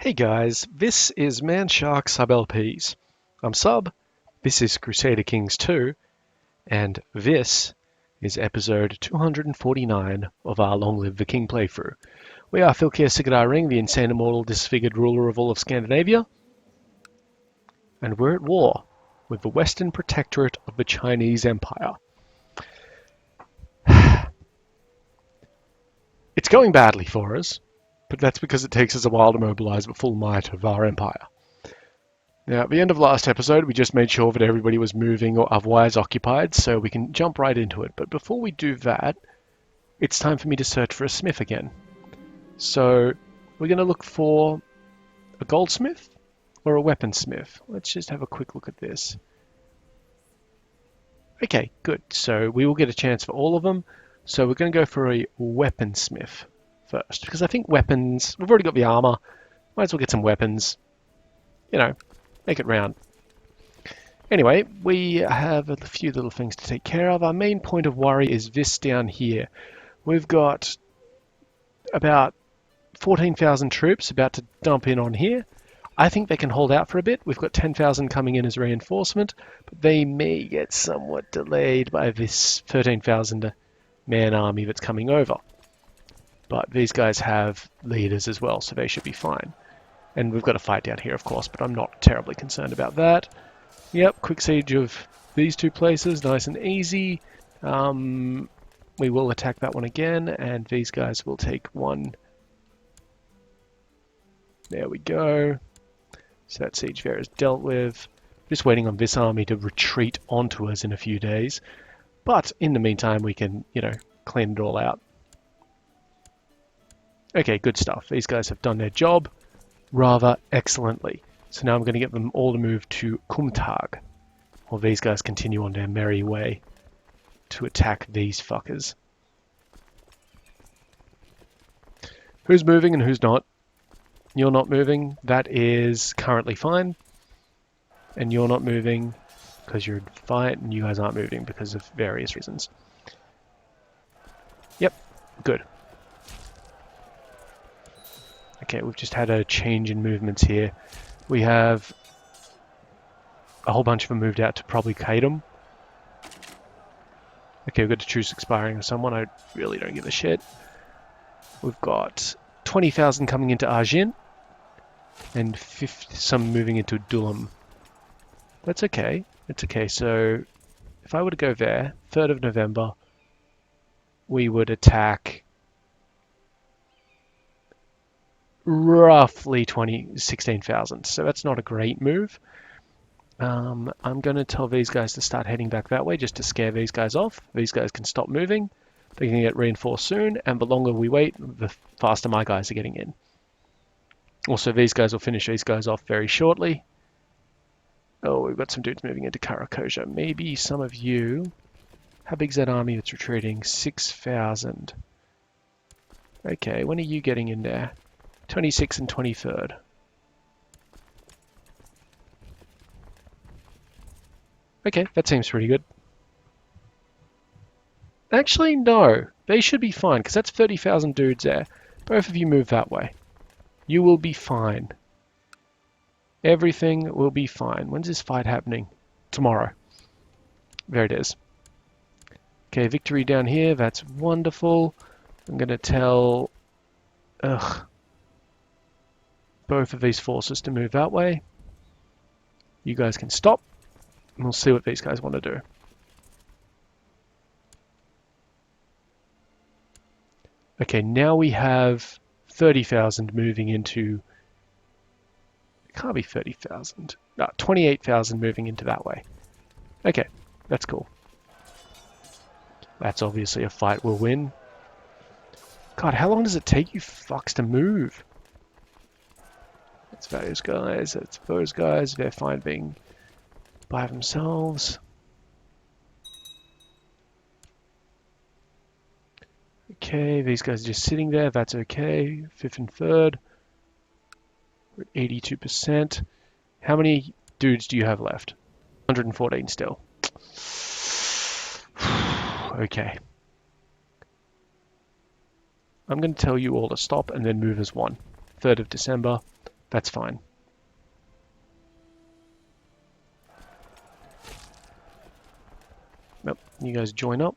Hey guys, this is Manshark Sub LPs. I'm Sub, this is Crusader Kings II, and this is episode 249 of our Long Live the King playthrough. We are Filkir Sigurd the insane immortal disfigured ruler of all of Scandinavia, and we're at war with the Western Protectorate of the Chinese Empire. It's going badly for us, but that's because it takes us a while to mobilize the full might of our empire. Now, at the end of last episode, we just made sure that everybody was moving or otherwise occupied, so we can jump right into it. But before we do that, it's time for me to search for a smith again. So, we're going to look for a goldsmith or a weaponsmith. Let's just have a quick look at this. Okay, good. So, we will get a chance for all of them. So, we're going to go for a weaponsmith first, because I think weapons, we've already got the armor, might as well get some weapons, make it round. Anyway, we have a few little things to take care of. Our main point of worry is this down here. We've got about 14,000 troops about to dump in on here. I think they can hold out for a bit. We've got 10,000 coming in as reinforcement, but they may get somewhat delayed by this 13,000 man army that's coming over. But these guys have leaders as well, so they should be fine. And we've got a fight down here, of course, but I'm not terribly concerned about that. Yep, quick siege of these two places, nice and easy. We will attack that one again, and these guys will take one. There we go. So that siege there is dealt with. Just waiting on this army to retreat onto us in a few days. But in the meantime, we can, clean it all out. Okay, good stuff. These guys have done their job rather excellently. So now I'm going to get them all to move to Kumtag, while these guys continue on their merry way to attack these fuckers. Who's moving and who's not? You're not moving. That is currently fine. And you're not moving because you're in fight, and you guys aren't moving because of various reasons. Yep, good. Okay, we've just had a change in movements here. We have a whole bunch of them moved out to probably Kadum. Okay, we've got a truce expiring with someone. I really don't give a shit. We've got 20,000 coming into Arjin and some moving into Dulam. That's okay. It's okay. So if I were to go there, 3rd of November, we would attack roughly 16,000. So that's not a great move. I'm going to tell these guys to start heading back that way just to scare these guys off. These guys can stop moving. They can get reinforced soon, and the longer we wait, the faster my guys are getting in. Also, these guys will finish these guys off very shortly. Oh, we've got some dudes moving into Karakoja. Maybe some of you... How big's that army that's retreating? 6,000. Okay, when are you getting in there? 26th and 23rd. Okay, that seems pretty good. Actually, no. They should be fine, because that's 30,000 dudes there. Both of you move that way. You will be fine. Everything will be fine. When's this fight happening? Tomorrow. There it is. Okay, victory down here. That's wonderful. I'm going to tell... both of these forces to move that way. You guys can stop, and we'll see what these guys want to do. Okay, now we have 30,000 moving into... It can't be 30,000. No, 28,000 moving into that way. Okay, that's cool. That's obviously a fight we'll win. God, how long does it take you fucks to move? It's those guys, it's those guys, they're fine being by themselves. Okay, these guys are just sitting there, that's okay. 5th and 3rd. We're at 82%. How many dudes do you have left? 114 still. Okay. I'm going to tell you all to stop and then move as one. 3rd of December. That's fine. Yep, you guys join up.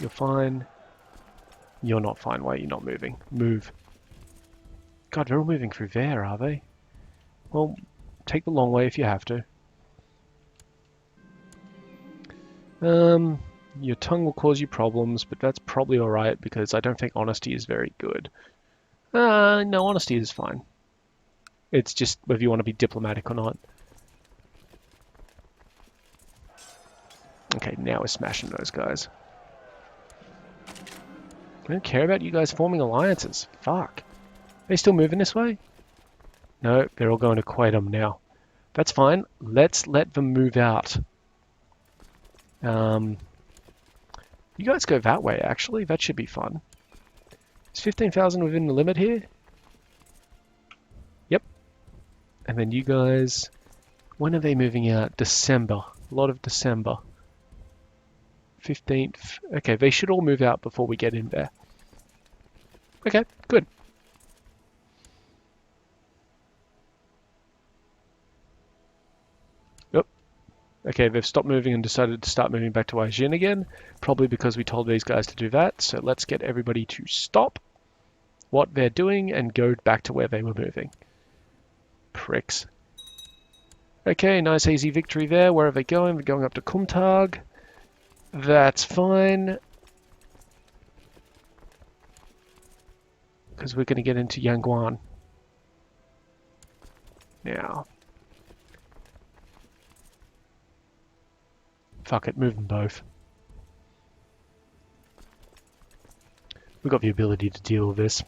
You're fine. You're not fine. Why are you not moving? Move. God, they're all moving through there, are they? Well, take the long way if you have to. Your tongue will cause you problems, but that's probably alright because I don't think honesty is very good. No, honesty is fine. It's just whether you want to be diplomatic or not. Okay, now we're smashing those guys. I don't care about you guys forming alliances. Fuck. They still moving this way? No, they're all going to Quaidum now. That's fine. Let's let them move out. You guys go that way, actually. That should be fun. Is 15,000 within the limit here? Yep. And then you guys... When are they moving out? December. A lot of December. 15th. Okay, they should all move out before we get in there. Okay, good. Yep. Okay, they've stopped moving and decided to start moving back to Aijin again. Probably because we told these guys to do that. So let's get everybody to stop what they're doing and go back to where they were moving. Pricks. Okay, nice easy victory there. Where are they going? They're going up to Kumtag. That's fine. Because we're going to get into Yangguan. Now. Fuck it, move them both. We've got the ability to deal with this.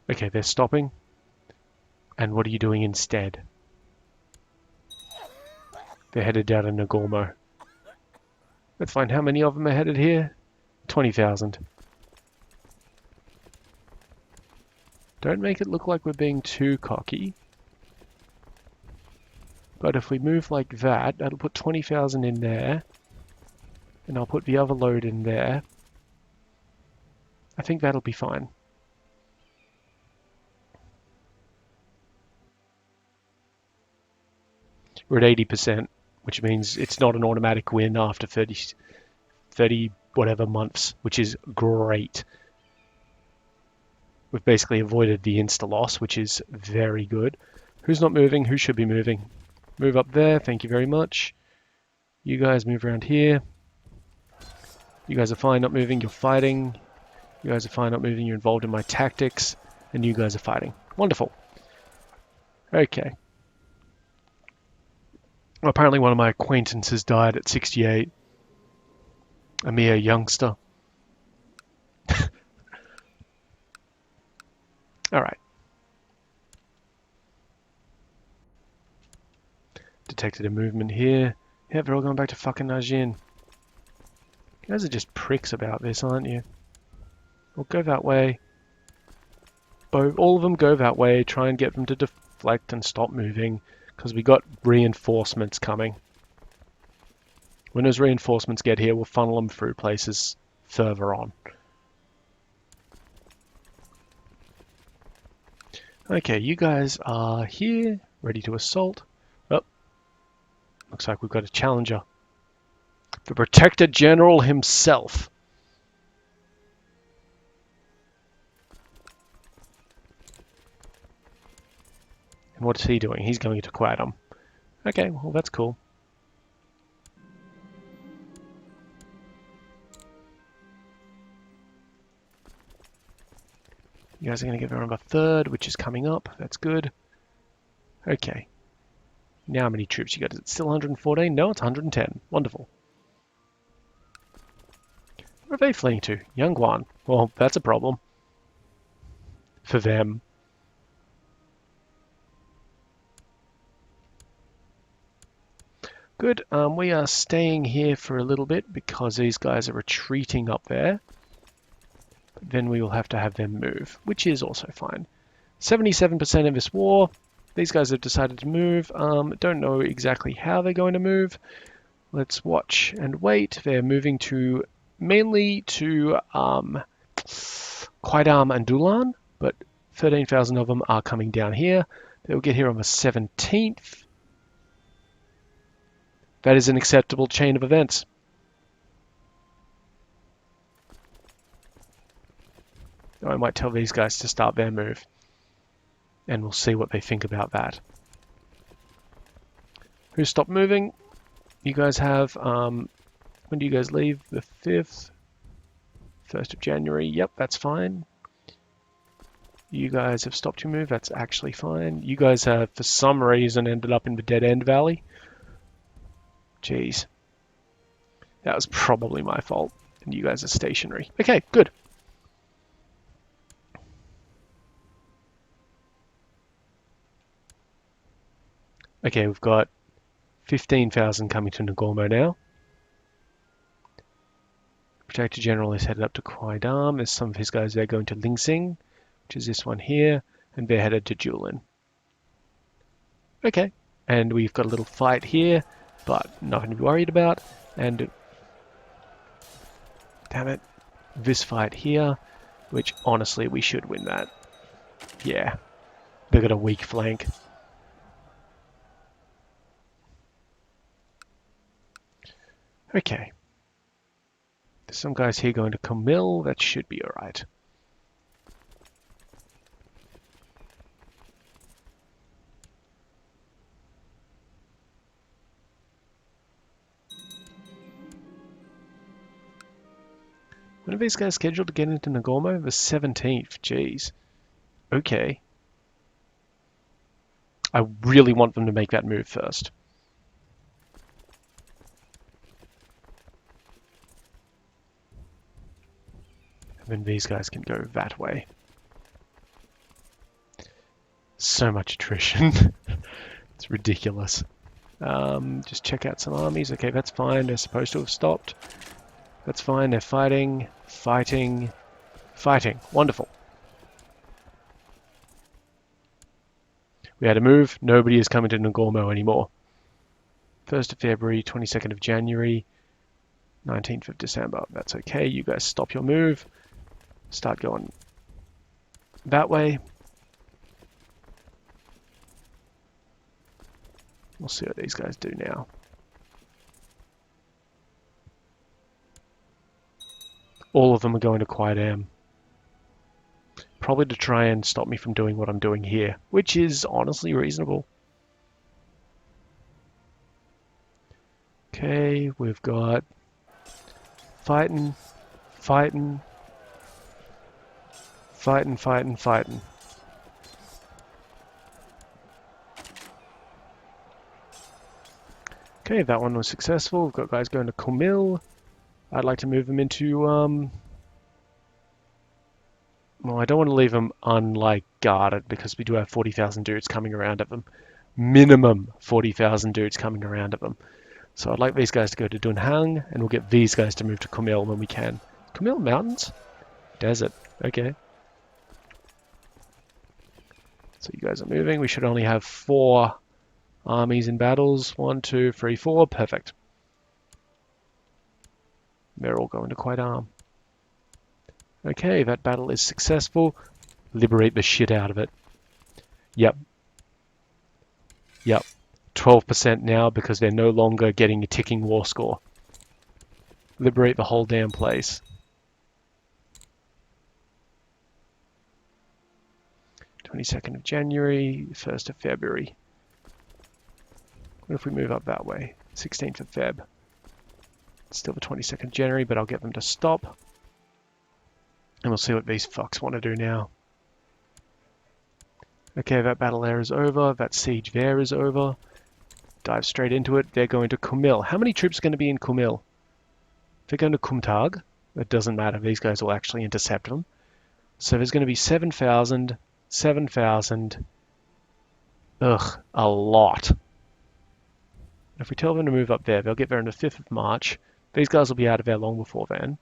Okay, they're stopping. And what are you doing instead? They're headed down to Nagormo. Let's find how many of them are headed here. 20,000. Don't make it look like we're being too cocky. But if we move like that, that'll put 20,000 in there. And I'll put the other load in there. I think that'll be fine. We're at 80%, which means it's not an automatic win after 30 whatever months, which is great. We've basically avoided the insta-loss, which is very good. Who's not moving? Who should be moving? Move up there, thank you very much. You guys move around here. You guys are fine not moving, you're fighting. You guys are fine not moving, you're involved in my tactics. And you guys are fighting. Wonderful. Okay. Well, apparently one of my acquaintances died at 68. A mere youngster. Alright. Detected a movement here. Yeah, they're all going back to fucking Najin. You guys are just pricks about this, aren't you? Well, go that way. All of them go that way. Try and get them to deflect and stop moving. Because we got reinforcements coming. When those reinforcements get here, we'll funnel them through places further on. Okay, you guys are here, ready to assault. Oh, looks like we've got a challenger. The Protector General himself. And what's he doing? He's going to Quaidum. Okay, well that's cool. You guys are going to get around a third, which is coming up. That's good. Okay. Now how many troops you got? Is it still 114? No, it's 110. Wonderful. Where are they fleeing to? Yangguan. Well, that's a problem. For them. Good. We are staying here for a little bit because these guys are retreating up there. then we will have to have them move, which is also fine. 77% of this war. These guys have decided to move. Don't know exactly how they're going to move. Let's watch and wait. They're moving to mainly to Qaidam and Dulan, but 13,000 of them are coming down here. They'll get here on the 17th. That is an acceptable chain of events. I might tell these guys to start their move, and we'll see what they think about that. Who stopped moving? You guys have, when do you guys leave? The 5th? 1st of January. Yep, that's fine. You guys have stopped your move. That's actually fine. You guys have, for some reason, ended up in the Dead End Valley. Jeez. That was probably my fault. And you guys are stationary. Okay, good. Okay, we've got 15,000 coming to Nagormo now. Protector General is headed up to Qaidam. There's some of his guys there going to Ling Sing, which is this one here, and they're headed to Julin. Okay, and we've got a little fight here, but nothing to be worried about. And damn it, this fight here, which honestly we should win that. Yeah, they've got a weak flank. Okay. There's some guys here going to Camille. That should be alright. When are these guys scheduled to get into Nagormo? The 17th. Jeez. Okay. I really want them to make that move first. And then these guys can go that way. So much attrition. It's ridiculous. Just check out some armies. Okay, that's fine. They're supposed to have stopped. That's fine. They're fighting, fighting, fighting. Wonderful. We had a move. Nobody is coming to Nagormo anymore. 1st of February, 22nd of January, 19th of December. That's okay. You guys stop your move. Start going that way. We'll see what these guys do now. All of them are going to Qaidam. Probably to try and stop me from doing what I'm doing here, which is honestly reasonable. Okay, we've got fighting, fighting, fighting, fighting, fighting. Okay, that one was successful. We've got guys going to Camille. I'd like to move them into, well, I don't want to leave them guarded because we do have 40,000 dudes coming around at them. Minimum 40,000 dudes coming around at them. So I'd like these guys to go to Dunhang, and we'll get these guys to move to Camille when we can. Camille Mountains? Desert. Okay. So you guys are moving. We should only have 4 armies in battles. 1, 2, 3, 4. Perfect. They're all going to Qaidam. Okay, that battle is successful. Liberate the shit out of it. Yep. Yep. 12% now because they're no longer getting a ticking war score. Liberate the whole damn place. 22nd of January, 1st of February. What if we move up that way? 16th of Feb. Still the 22nd of January, but I'll get them to stop. And we'll see what these fucks want to do now. Okay, that battle there is over. That siege there is over. Dive straight into it. They're going to Kumil. How many troops are going to be in Kumil? If they're going to Kumtag, it doesn't matter. These guys will actually intercept them. So there's going to be 7,000, 7,000. Ugh, a lot. If we tell them to move up there, they'll get there on the 5th of March. These guys will be out of there long before then.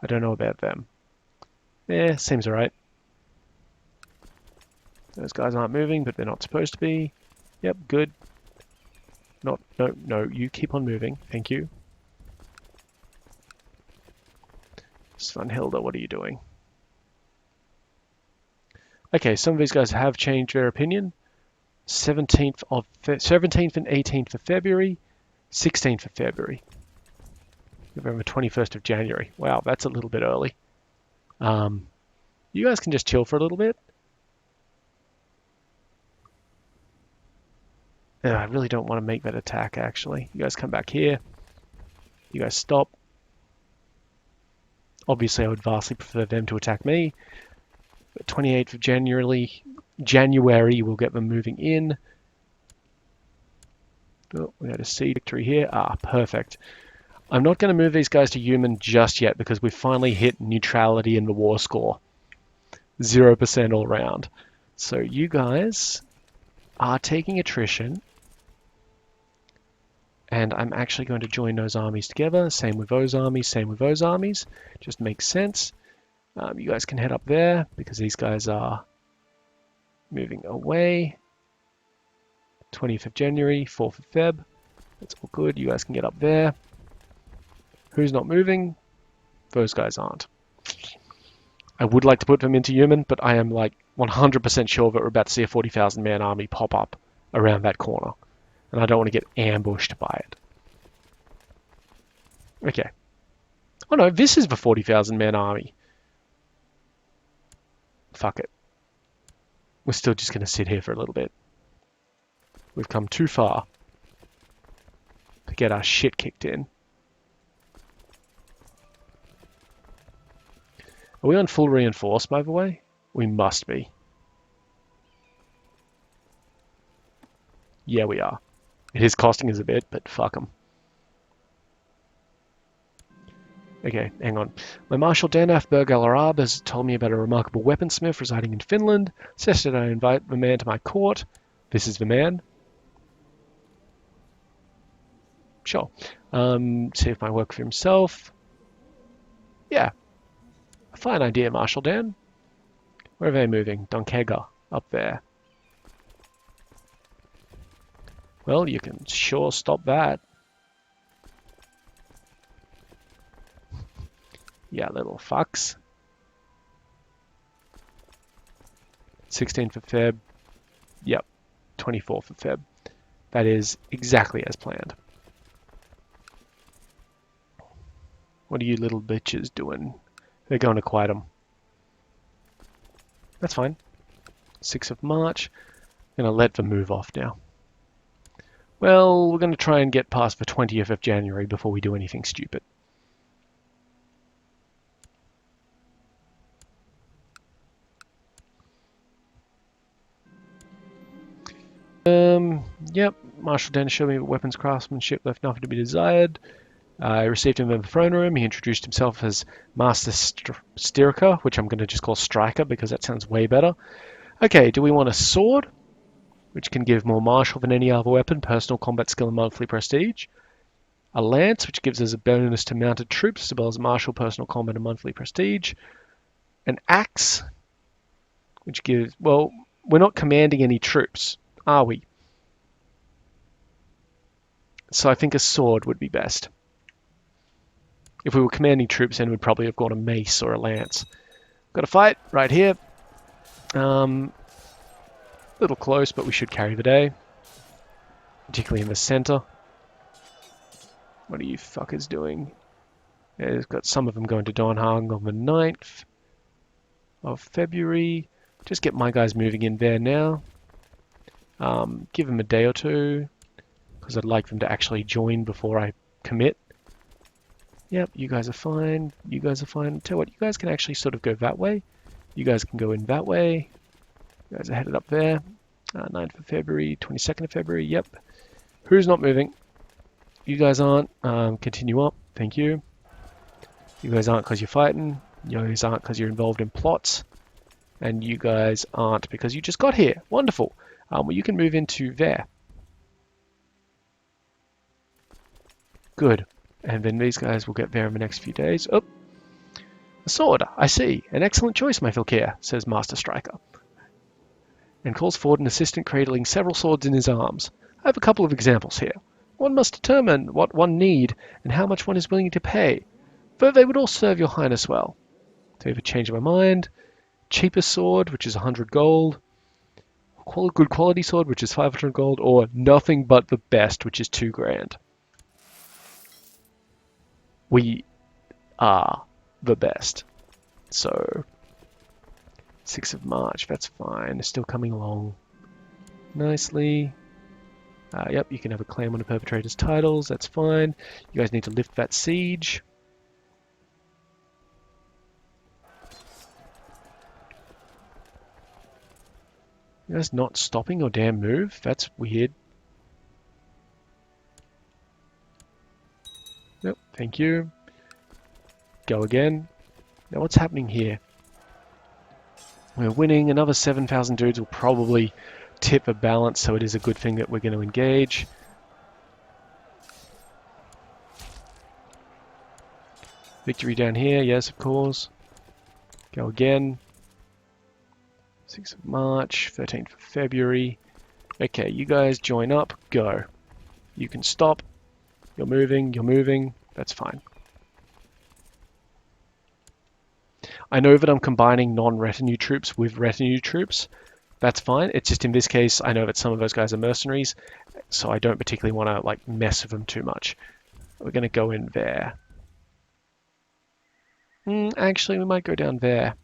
I don't know about them. Yeah, seems alright. Those guys aren't moving, but they're not supposed to be. Yep, good. Not, no, no, you keep on moving. Thank you. Svanhilda, what are you doing? Okay, some of these guys have changed their opinion. 17th and 18th of February, 16th of February. November 21st of January. Wow, that's a little bit early. You guys can just chill for a little bit. I really don't want to make that attack, actually. You guys come back here. You guys stop. Obviously, I would vastly prefer them to attack me. But 28th of January, we'll get them moving in. Oh, we had a sea victory here. Ah, perfect. I'm not going to move these guys to human just yet because we've finally hit neutrality in the war score. 0% all round. So you guys are taking attrition. And I'm actually going to join those armies together. Same with those armies, same with those armies. Just makes sense. You guys can head up there because these guys are moving away. 20th of January, 4th of Feb. That's all good. You guys can get up there. Who's not moving? Those guys aren't. I would like to put them into human, but I am like 100% sure that we're about to see a 40,000 man army pop up around that corner. And I don't want to get ambushed by it. Okay. Oh no, this is the 40,000 man army. Fuck it. We're still just going to sit here for a little bit. We've come too far to get our shit kicked in. Are we on full reinforce, by the way? We must be. Yeah, we are. It is costing us a bit, but fuck them. Okay, hang on. My Marshal Danaf Berg Al Arab has told me about a remarkable weaponsmith residing in Finland. Suggested I invite the man to my court. This is the man. Sure. See if my work for himself. Yeah. A fine idea, Marshal Dan. Where are they moving? Donkega. Up there. Well, you can sure stop that. Yeah, little fucks. 16th of Feb. Yep. 24th of Feb. That is exactly as planned. What are you little bitches doing? They're going to quiet them. That's fine. 6th of March. I'm going to let them move off now. Well, we're going to try and get past the 20th of January before we do anything stupid. Yep. Marshal Dennis showed me weapons craftsmanship left nothing to be desired. I received him in the throne room. He introduced himself as Master Styrker, which I'm going to just call Striker because that sounds way better. Okay, do we want a sword, which can give more martial than any other weapon, personal combat skill and monthly prestige? A lance, which gives us a bonus to mounted troops, as well as martial, personal combat, and monthly prestige. An axe, which gives... Well, we're not commanding any troops, are we? So I think a sword would be best. If we were commanding troops, then we'd probably have gone a mace or a lance. Got a fight right here. A little close, but we should carry the day. Particularly in the center. What are you fuckers doing? Yeah, there's got some of them going to Donhang on the 9th of February. Just get my guys moving in there now. Give them a day or two, because I'd like them to actually join before I commit. Yep, you guys are fine. You guys are fine. Tell you what, you guys can actually sort of go that way. You guys can go in that way. You guys are headed up there. 9th of February, 22nd of February, yep. Who's not moving? You guys aren't. Continue up. Thank you. You guys aren't because you're fighting. You guys aren't because you're involved in plots. And you guys aren't because you just got here. Wonderful. Well, you can move into there. Good. And then these guys will get there in the next few days. Oh, A sword, I see. An excellent choice, my Filkir, says Master Striker, and calls forward an assistant cradling several swords in his arms. I have a couple of examples here. One must determine what one need and how much one is willing to pay, for they would all serve your highness well. So I have a change of my mind. Cheapest sword, which is 100 gold. Good quality sword, which is 500 gold, or nothing but the best, which is 2 grand. We are the best. So 6th of March, that's fine. It's still coming along nicely. Yep, you can have a claim on the perpetrator's titles, that's fine. You guys need to lift that siege. You guys not stopping your damn move? That's weird. Yep, thank you. Go again. Now what's happening here? We're winning. Another 7,000 dudes will probably tip a balance, so it is a good thing that we're going to engage. Victory down here, yes, of course. Go again. 6th of March, 13th of February. Okay, you guys join up, go. You can stop. You're moving, that's fine. I know that I'm combining non-retinue troops with retinue troops. That's fine. It's just in this case, I know that some of those guys are mercenaries, so I don't particularly want to like mess with them too much. We're going to go in there. Actually, we might go down there.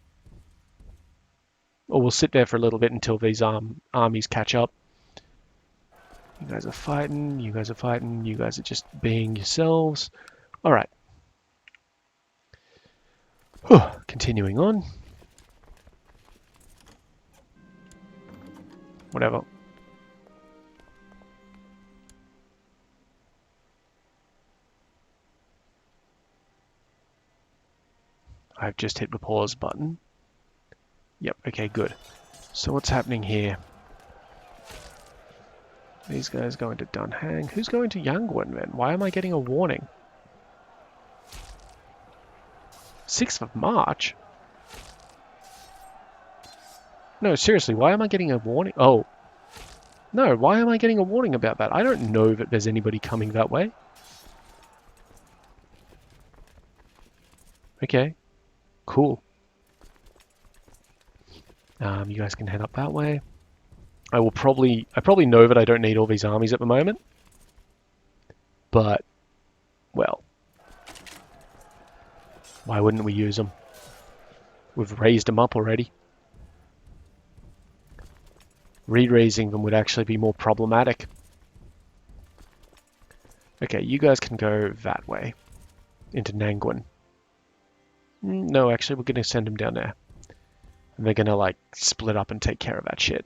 Or we'll sit there for a little bit until these armies catch up. You guys are fighting, you guys are fighting, you guys are just being yourselves. Alright. Continuing on. Whatever. I've just hit the pause button. Yep, okay, good. So what's happening here? These guys going to Dunhang. Who's going to Yangwon then? Why am I getting a warning? 6th of March? No, seriously, why am I getting a warning? Oh. No, why am I getting a warning about that? I don't know that there's anybody coming that way. Okay. Cool. You guys can head up that way. I probably know that I don't need all these armies at the moment. But, well, why wouldn't we use them? We've raised them up already. Re-raising them would actually be more problematic. Okay, you guys can go that way. Into Nangwon. No, actually, we're going to send them down there. And they're going to, like, split up and take care of that shit.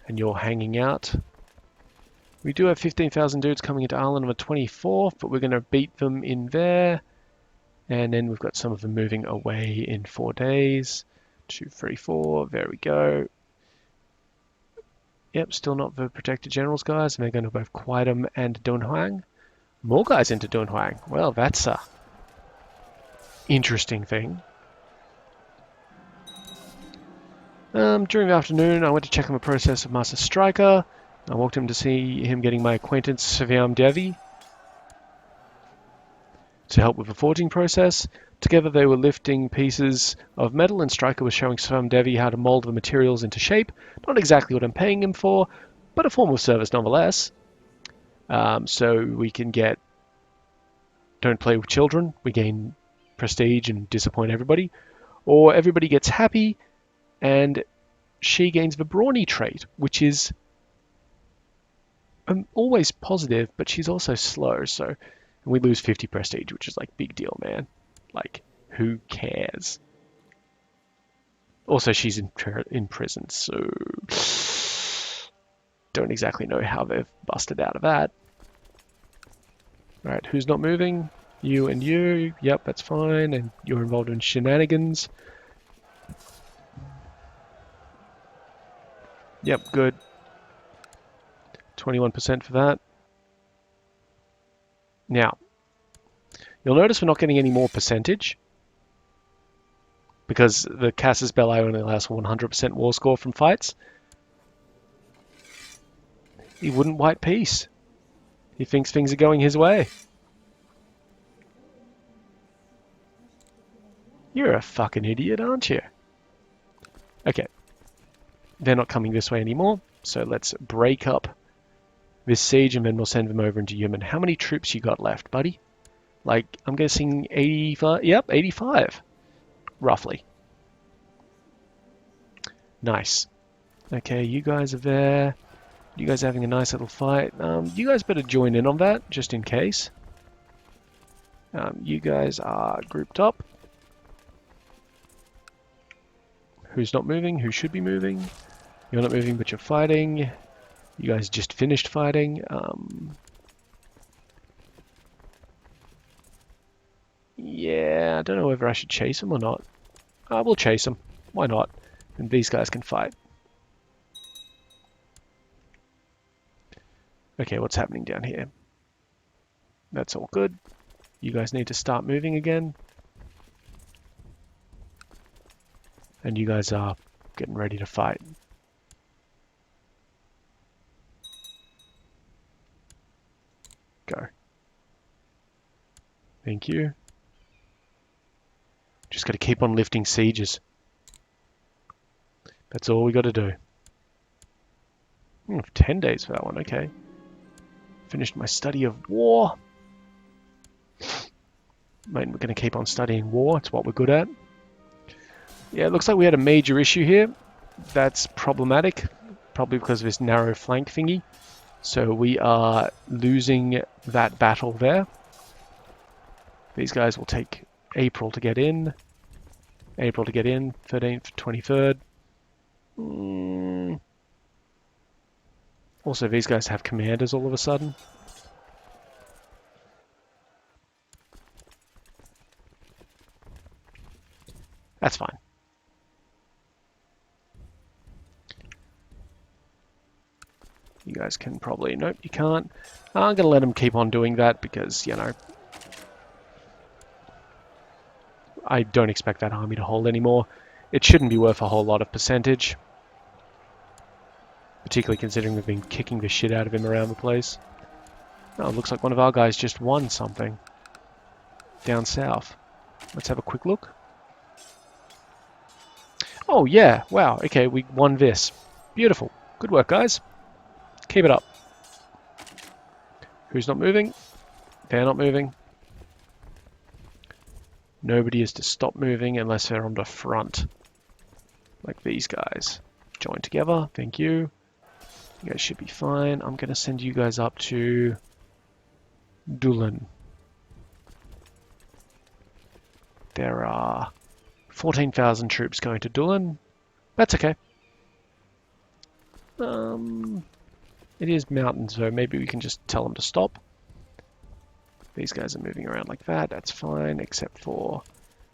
And you're hanging out. We do have 15,000 dudes coming into Ireland on the 24th, but we're going to beat them in there. And then we've got some of them moving away in 4 days. 2, 3, 4. There we go. Yep, still not the protected generals, guys. And they're going to both Quaitum and Dunhuang. More guys into Dunhuang. Well, that's a interesting thing. During the afternoon, I went to check on the process of Master Striker. I walked him to see him getting my acquaintance Savyam Devi to help with the forging process. Together they were lifting pieces of metal, and Striker was showing Savyam Devi how to mold the materials into shape. Not exactly what I'm paying him for, but a form of service nonetheless. So we can get Don't Play with Children, we gain prestige and disappoint everybody. Or everybody gets happy, and she gains the brawny trait, which is always positive, but she's also slow, so we lose 50 prestige, which is like big deal, man. Like, who cares? Also, she's in prison, so don't exactly know how they've busted out of that. Alright, who's not moving? You and you. Yep, that's fine, and you're involved in shenanigans. Yep, good. 21% for that. Now, you'll notice we're not getting any more percentage. because the Casus Belli only allows 100% war score from fights. He wouldn't white peace. He thinks things are going his way. You're a fucking idiot, aren't you? Okay. They're not coming this way anymore, so let's break up this siege and then we'll send them over into Yemen. How many troops you got left, buddy? Like, I'm guessing 85? Yep, 85. Roughly. Nice. Okay, you guys are there. You guys are having a nice little fight. You guys better join in on that, just in case. You guys are grouped up. Who's not moving? Who should be moving? You're not moving, but you're fighting. You guys just finished fighting. Yeah, I don't know whether I should chase him or not. We'll chase him. Why not? And these guys can fight. Okay, what's happening down here? That's all good. You guys need to start moving again. And you guys are getting ready to fight. Go. Thank you. Just got to keep on lifting sieges. That's all we got to do. 10 days for that one, okay. Finished my study of war. Mate, we're going to keep on studying war. It's what we're good at. Yeah, it looks like we had a major issue here. That's problematic. Probably because of this narrow flank thingy. So we are losing that battle there. These guys will take April to get in. April to get in. 13th, 23rd. Also, these guys have commanders all of a sudden. That's fine. You guys can probably... Nope, you can't. I'm going to let them keep on doing that because, you know, I don't expect that army to hold anymore. It shouldn't be worth a whole lot of percentage. Particularly considering we've been kicking the shit out of him around the place. Oh, it looks like one of our guys just won something. Down south. Let's have a quick look. Oh yeah, wow, okay, we won this. Beautiful. Good work, guys. Keep it up. Who's not moving? They're not moving. Nobody is to stop moving unless they're on the front. Like these guys. Join together, thank you. You guys should be fine. I'm going to send you guys up to Dulan. There are 14,000 troops going to Dulan. That's okay. It is mountains, so maybe we can just tell them to stop. These guys are moving around like that. That's fine, except for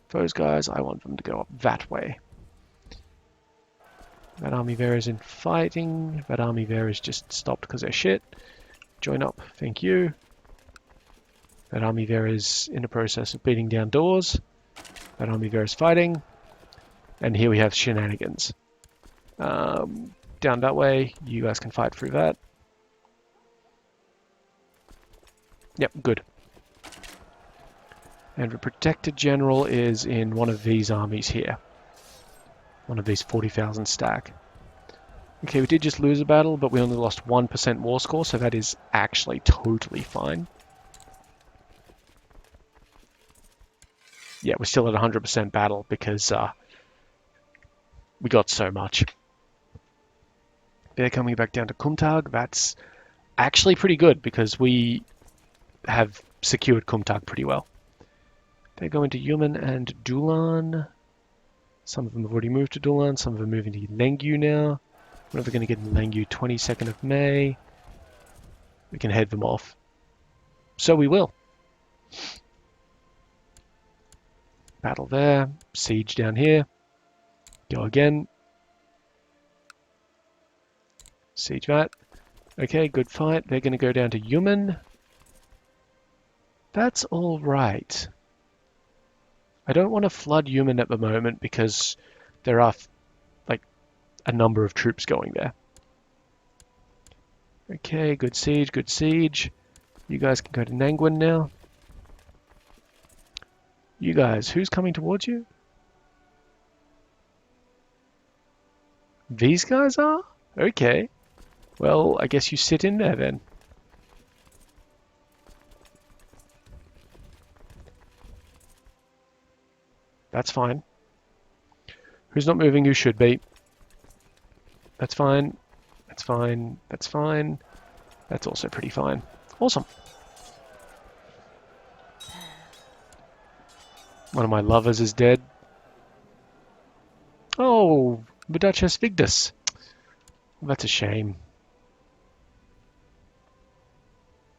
those guys. I want them to go up that way. That army there is in fighting. That army there is just stopped because they're shit. Join up, thank you. That army there is in the process of beating down doors. That army there is fighting. And here we have shenanigans. Down that way, you guys can fight through that. Yep, good. And the protected general is in one of these armies here. One of these 40,000 stack. Okay, we did just lose a battle, but we only lost 1% war score, so that is actually totally fine. Yeah, we're still at 100% battle because we got so much. They're coming back down to Kumtag. That's actually pretty good because we have secured Kumtag pretty well. They go into Yumen and Dulan. Some of them have already moved to Dulan. Some of them are moving to Lengyu now. When are they going to get in Lengyu? 22nd of May. We can head them off. So we will. Battle there. Siege down here. Go again. Siege that. Okay, good fight. They're going to go down to Yumen. That's all right. I don't want to flood human at the moment because there are like a number of troops going there. Okay, good siege, good siege. You guys can go to Nangwin now. You guys, who's coming towards you? These guys are? Okay. Well, I guess you sit in there then. That's fine. Who's not moving? Who should be? That's fine. That's fine. That's fine. That's also pretty fine. Awesome. One of my lovers is dead. Oh, the Duchess Vigdis. That's a shame.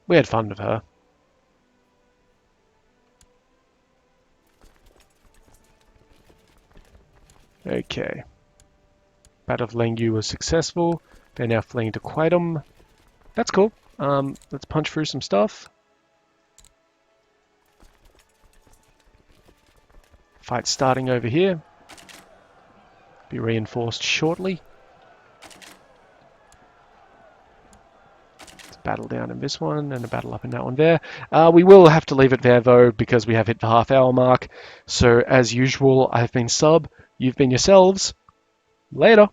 We had fun with her. Okay. Battle of Langu was successful. They're now fleeing to Quaidum. That's cool. Let's punch through some stuff. Fight starting over here. Be reinforced shortly. Let's battle down in this one and a battle up in that one there. We will have to leave it there though because we have hit the half-hour mark. So as usual, I've been Sub. You've been yourselves. Later.